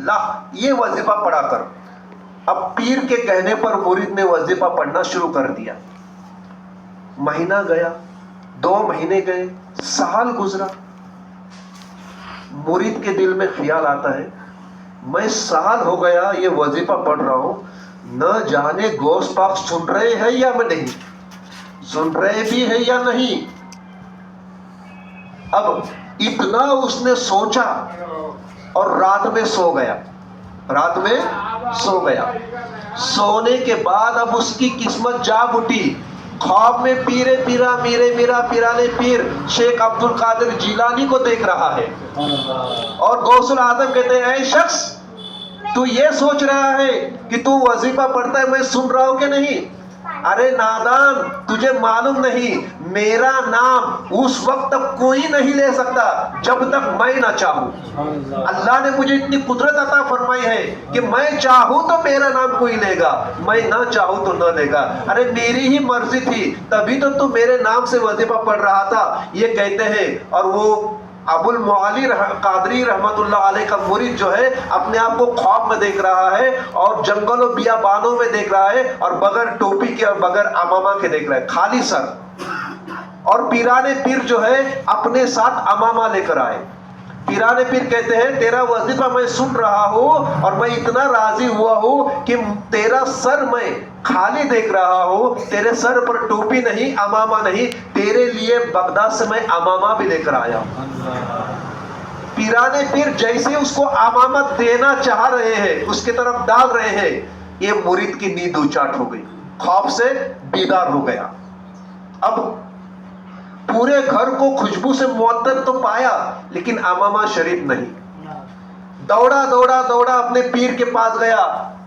اللہ، یہ وظیفہ پڑھا کر۔ اب پیر کے کہنے پر مرید نے وظیفہ پڑھنا شروع کر دیا۔ مہینہ گیا، 2 مہینے گئے، سال گزرا۔ مرید کے دل میں خیال آتا ہے میں سال ہو گیا یہ وظیفہ پڑھ رہا ہوں، نہ جانے غوث پاک سن رہے ہیں یا میں نہیں، سن رہے بھی ہے یا نہیں۔ اب اتنا اس نے سوچا اور رات میں سو گیا، رات میں سو گیا۔ سونے کے بعد اب اس کی قسمت جاگ اٹھی۔ خواب میں پیرے پیرا میرے میرا پیرانے پیر شیخ عبد القادر جیلانی کو دیکھ رہا ہے، اور غوث العظم کہتے ہیں اے شخص تو یہ سوچ رہا ہے کہ تو وظیفہ پڑھتا ہے میں سن رہا ہوں کہ نہیں؟ ارے نادان، تجھے معلوم نہیں میرا نام اس وقت تک کوئی نہیں لے سکتا جب تک میں نہ چاہوں۔ اللہ نے مجھے اتنی قدرت عطا فرمائی ہے کہ میں چاہوں تو میرا نام کوئی لے گا، میں نہ چاہوں تو نہ لے گا۔ ارے میری ہی مرضی تھی تبھی تو میرے نام سے وظیفہ پڑھ رہا تھا، یہ کہتے ہیں۔ اور وہ ابو المعالی قادری رحمت اللہ علیہ کا مرید جو ہے اپنے آپ کو خواب میں دیکھ رہا ہے اور جنگل و بیابانوں میں دیکھ رہا ہے، اور بغیر ٹوپی کے اور بغیر امامہ کے دیکھ رہا ہے، خالی سر۔ اور پیرانے پیر جو ہے اپنے ساتھ امامہ لے کر آئے۔ پیرانے پیر کہتے ہیں تیرا وظیفہ میں سن رہا ہوں اور میں اتنا راضی ہوا ہوں کہ تیرا سر میں خالی دیکھ رہا ہوں، تیرے سر پر ٹوپی نہیں، امامہ نہیں، تیرے لیے بغداد سے میں امامہ بھی لے کر آیا ہوں۔ پیرانے پیر جیسے اس کو امامہ دینا چاہ رہے ہیں، اس کی طرف ڈال رہے ہیں، یہ مرید کی نیند اچاٹ ہو گئی، خواب سے بیدار ہو گیا۔ اب پورے گھر کو خوشبو سے معطر تو پایا لیکن امامہ شریف نہیں۔ دوڑا دوڑا دوڑا اپنے پیر کے پاس گیا،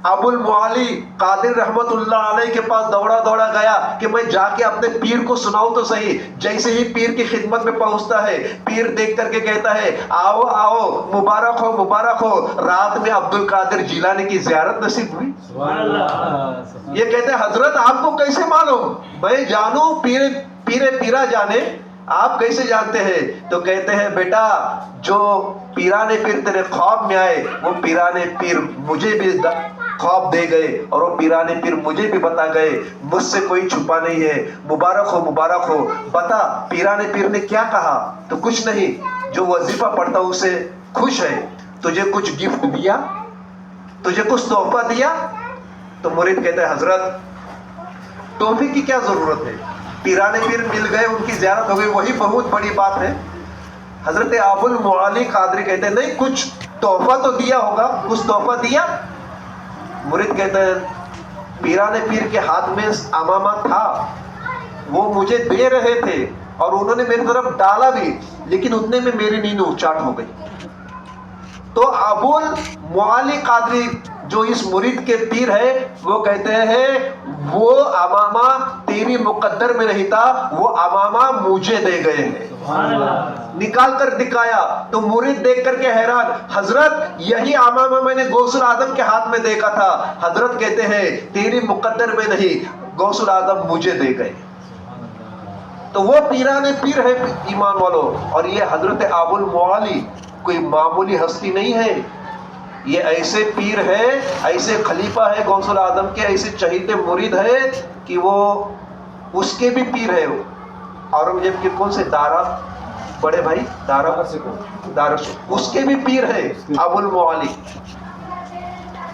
ابو المعالی قادر رحمت اللہ علیہ کے پاس دوڑا دوڑا گیا کہ میں جا کے اپنے پیر کو سناؤں تو صحیح۔ جیسے ہی پیر کی خدمت میں پہنچتا ہے، پیر دیکھ کر کے کہتا ہے آؤ آؤ، مبارک ہو مبارک ہو، رات میں عبد القادر جیلانی کی زیارت نصیب ہوئی۔ سبحان اللہ۔ یہ کہتے ہیں حضرت آپ کو کیسے معلوم؟ میں جانوں، پیرا جانے، آپ کیسے جانتے ہیں؟ تو کہتے ہیں بیٹا جو پیرانے پیر تیرے خواب میں آئے وہ پیرانے پیر مجھے بھی خواب دے گئے، اور وہ پیرانے پیر مجھے بھی بتا گئے، مجھ سے کوئی چھپا نہیں ہے۔ مبارک ہو مبارک ہو۔ بتا پیرانے پیر نے کیا کہا؟ تو کچھ نہیں، جو وظیفہ پڑھتا اسے خوش ہے۔ تجھے کچھ گفٹ دیا؟ تجھے کچھ تحفہ دیا؟ تو مرید کہتا ہے حضرت تحفے کی کیا ضرورت ہے؟ پیرانے پیر مل گئے، ان کی زیارت ہو گئی، وہی بہت بڑی بات ہے۔ حضرت ابو المعالی قادری کہتے ہیں نہیں، کچھ تحفہ تو دیا ہوگا، کچھ تحفہ دیا؟ مرید کہتے ہیں پیرانے پیر کے ہاتھ میں امامہ تھا، وہ مجھے دے رہے تھے اور انہوں نے میری طرف ڈالا بھی، لیکن اتنے میں میری نیند اچاٹ ہو گئی۔ تو ابو المعالی قادری جو اس مرید کے پیر ہے وہ کہتے ہیں وہ امامہ تیری مقدر میں نہیں تھا، وہ امامہ مجھے دے گئے ہیں۔ نکال کر دکھایا تو مرید دیکھ کر کے حیران، حضرت یہی امامہ میں نے غوث العظم کے ہاتھ میں دیکھا تھا۔ حضرت کہتے ہیں تیری مقدر میں نہیں، غوث العظم مجھے دے گئے۔ تو وہ پیرانے پیر ہے ایمان والو، اور یہ حضرت ابو المعالی کوئی معمولی ہستی نہیں ہے، یہ ایسے پیر ہے، ایسے خلیفہ ہے غوث العظم کے، ایسے چہیتے مرید ہے کہ وہ اس کے بھی پیر ہے۔ اورنگزیب کے کون سے دارا بڑے بھائی دارا اس کے بھی پیر ہے ابو المعالی۔